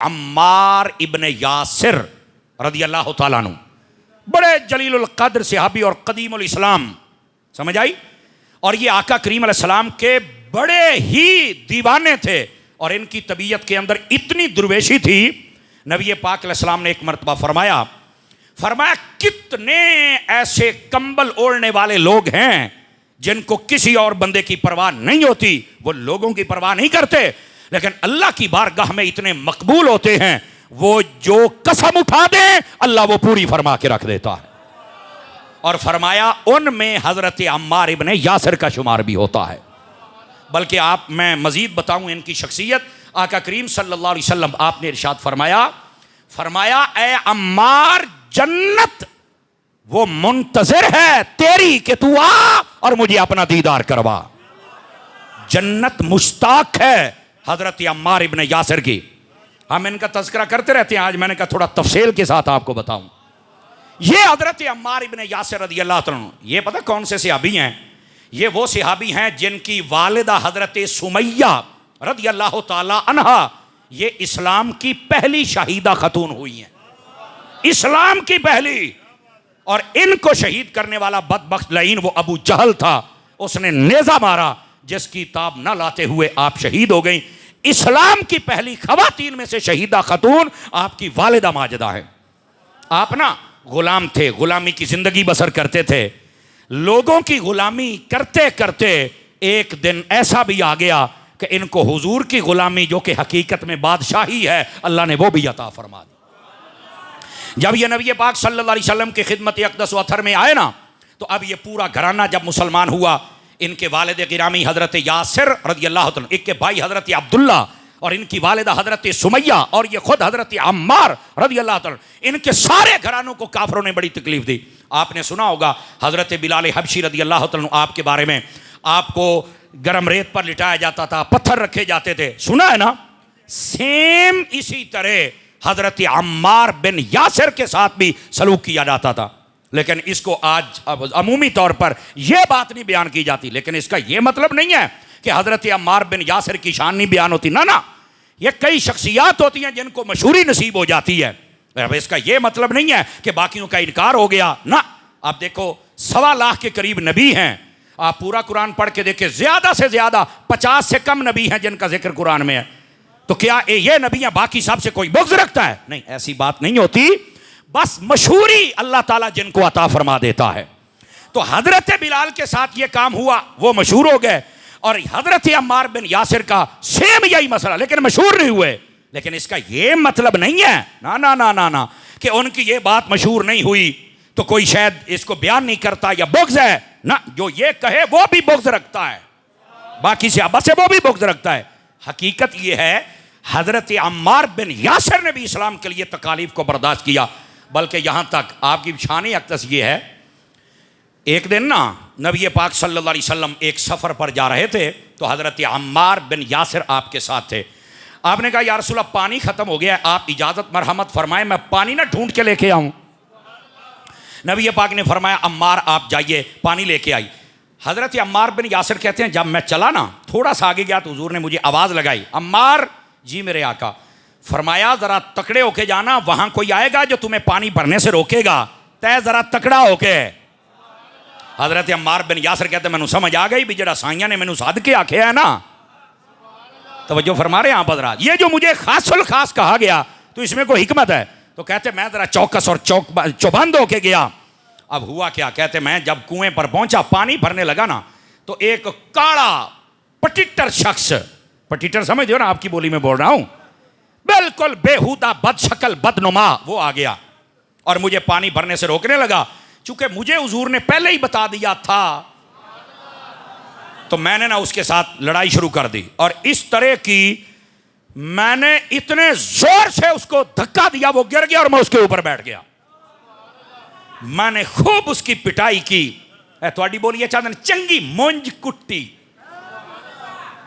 अम्मार इब्ने यासिर रदी अल्लाह तआला अन्हु बड़े जलीलुल कद्र सहाबी और कदीमुल इस्लाम, समझ आई। और ये आका करीम अलैहिस्सलाम के बड़े ही दीवाने थे और इनकी तबीयत के अंदर इतनी दुर्वेशी थी। नबी पाक अलैहिस्सलाम ने एक मरतबा फरमाया कितने ऐसे कंबल ओढ़ने वाले लोग हैं जिनको किसी और बंदे की परवाह नहीं होती, वो लोगों की परवाह नहीं करते, लेकिन अल्लाह की बारगाह में इतने मकबूल होते हैं, वो जो कसम उठा दे अल्लाह वो पूरी फरमा के रख देता है। और फरमाया उनमें हजरत अम्मार इब्ने यासिर का शुमार भी होता है। बल्कि मैं मजीद बताऊं इनकी शख्सियत, आका करीम सल्लल्लाहु अलैहि वसल्लम आपने इरशाद फरमाया ए अम्मार, जन्नत वो मुंतजिर है तेरी कि तू आ और मुझे अपना दीदार करवा। जन्नत मुश्ताक है हजरत अम्मार इब्ने यासिर की। हम इनका तज़किरा करते रहते हैं, आज मैंने कहा थोड़ा तफसील के साथ आपको बताऊं। ये हजरत अम्मार इब्ने यासिर रज़ी अल्लाह तआला अन्हु, ये पता कौन से सहाबी हैं? ये वो सहाबी हैं जिनकी वालिदा हजरत सुमैया रज़ी अल्लाह तआला अन्हा ये इस्लाम की पहली शाहिदा खतून हुई हैं, इस्लाम की पहली। और इनको शहीद करने वाला बदबख्त लईन वो अबू जहल था, उसने नेजा मारा, जिसकी ताब न लाते हुए आप शहीद हो गई। इस्लाम की पहली खवातीन में से शहीदा खतून आपकी वालिदा माजिदा है। आप ना गुलाम थे, गुलामी की जिंदगी बसर करते थे, लोगों की गुलामी करते करते एक दिन ऐसा भी आ गया कि इनको हुजूर की गुलामी जो कि हकीकत में बादशाही है, अल्लाह ने वो भी अता फरमा दी। जब ये नबी पाक सल्लल्लाहु अलैहि वसल्लम की खिदमत अक़दस व अथर में आए ना, तो अब ये पूरा घराना जब मुसलमान हुआ, इनके वालिद गिरामी हजरत यासिर रज़ी अल्लाह तआला, इनके भाई हजरत अब्दुल्ला और इनकी वालिदा हजरत सुमैया और ये खुद हजरत अम्मार रज़ी अल्लाह तआला, इनके सारे घरानों को काफरों ने बड़ी तकलीफ दी। आपने सुना होगा हजरत बिलाल हबशी रज़ी अल्लाह तआला आपके बारे में, आपको गर्म रेत पर लिटाया जाता था, पत्थर रखे जाते थे, सुना है ना? सेम इसी तरह हजरत अम्मार बिन यासिर के साथ भी सलूक किया जाता था। लेकिन इसको आज अमूमी तौर पर यह बात नहीं बयान की जाती, लेकिन इसका यह मतलब नहीं है कि हजरत अम्मार बिन यासिर की शान नहीं बयान होती, ना ना, ये कई शख्सियात होती हैं जिनको मशहूरी नसीब हो जाती है। अब इसका यह मतलब नहीं है कि बाकियों का इनकार हो गया ना। आप देखो 1.25 लाख के करीब नबी हैं, आप पूरा कुरान पढ़ के देखें, ज्यादा से ज्यादा 50 से कम नबी हैं जिनका जिक्र कुरान में है। तो क्या ये नबियां बाकी सब से कोई बुग़्ज़ रखता है? नहीं, ऐसी बात नहीं होती। बस मशहूरी अल्लाह ताला जिनको अता फरमा देता है। तो हजरत बिलाल के साथ ये काम हुआ, वो मशहूर हो गए, और हजरत अम्मार बिन यासिर का सेम यही मसला, लेकिन मशहूर नहीं हुए। लेकिन इसका ये मतलब नहीं है ना ना ना ना ना कि उनकी ये बात मशहूर नहीं हुई तो कोई शायद इसको बयान नहीं करता या बुग़्ज़ है ना। जो ये कहे वो भी बुग़्ज़ रखता है, बाकी सहाबा से वो भी बुग़्ज़ रखता है। हकीकत ये है हजरत अम्मार बिन यासिर ने भी इस्लाम के लिए तकालीफ को बर्दाश्त किया। बल्कि यहाँ तक आपकी शान अक़दस ये है, एक दिन ना नबी पाक सल्लल्लाहु अलैहि वसल्लम एक सफ़र पर जा रहे थे, तो हज़रत अम्मार बिन यासिर आपके साथ थे। आपने कहा या रसूल अल्लाह पानी ख़त्म हो गया है, आप इजाज़त मरहमत फरमाएं, मैं पानी ना ढूंढ के लेके आऊँ। नबी पाक ने फरमाया अम्मार आप जाइए, पानी लेके आई। हज़रत अम्मार बिन यासिर कहते हैं जब मैं चला ना, थोड़ा सा आगे गया तो हुजूर ने मुझे आवाज़ लगाई, अम्मार जी मेरे आका। फरमाया जरा तकड़े होके जाना, वहां कोई आएगा जो तुम्हें पानी भरने से रोकेगा, तय जरा तकड़ा होके। हजरत अम्मार बिन यासिर कहते मैनू समझ आ गई भी जरा साइया ने मैनू सद के आखे है ना। तवज्जो फरमा रहे हैं आप हज़रात, ये जो मुझे खासुल खास कहा गया तो इसमें कोई हिकमत है। तो कहते मैं जरा चौकस और चौबंद होके गया। अब हुआ क्या, कहते मैं जब कुएं पर पहुंचा, पानी भरने लगा ना, तो एक काला पटिटर शख्स, पटिटर समझ हो ना, आपकी बोली में बोल रहा हूं, बिल्कुल बेहुदा बदशक्ल बदनुमा, वो आ गया और मुझे पानी भरने से रोकने लगा। चूंकि मुझे हुजूर ने पहले ही बता दिया था, तो मैंने ना उसके साथ लड़ाई शुरू कर दी। और इस तरह की मैंने इतने जोर से उसको धक्का दिया, वो गिर गया और मैं उसके ऊपर बैठ गया। मैंने खूब उसकी पिटाई की, थोड़ी बोलिए चादन चंगी मुंज कुट्टी।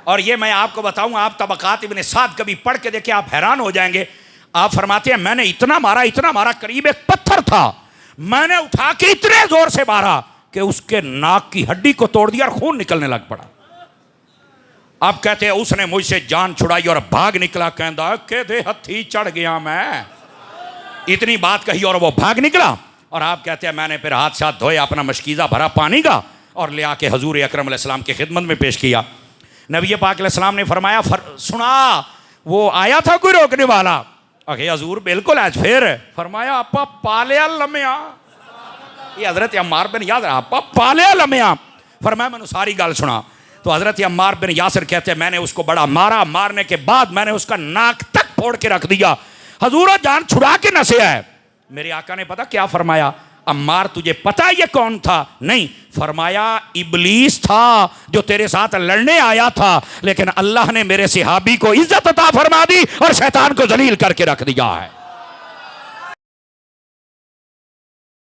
और ये मैं आपको बताऊं, आप तबकात इब्ने साद कभी पढ़ के देखिए, आप हैरान हो जाएंगे। आप फरमाते हैं मैंने इतना मारा, करीब एक पत्थर था, मैंने उठा के इतने जोर से मारा कि उसके नाक की हड्डी को तोड़ दिया और खून निकलने लग पड़ा। आप कहते हैं उसने मुझसे जान छुड़ाई और भाग निकला, कहता कहते हथी चढ़ गया मैं, इतनी बात कही और वो भाग निकला। और आप कहते हैं मैंने फिर हाथ साथ धोए, अपना मशकीज़ा भरा पानी का और ले आके हजूर अकरम अलैहिस्सलाम की खिदमत में पेश किया। नबी पाक अलैहिस्सलाम ने फरमाया सुना वो आया था कोई रोकने वाला? अगे हजूर बिल्कुल आज। फिर फरमाया आपा पालिया लम्या, ये हजरत अम्मार बिन यासर, आपा पालिया लम्या। फरमाया मैंने सारी गल सुना। तो हजरत अम्मार बिन यासर कहते हैं मैंने उसको बड़ा मारा, मारने के बाद मैंने उसका नाक तक फोड़ के रख दिया। हजूर जान छुड़ा के नसे है। मेरे आका ने पता क्या फरमाया? अम्मार तुझे पता ये कौन था? नहीं। फरमाया इबलीस था जो तेरे साथ लड़ने आया था, लेकिन अल्लाह ने मेरे सिहाबी को इज्जत अता फरमा दी और शैतान को जलील करके रख दिया है।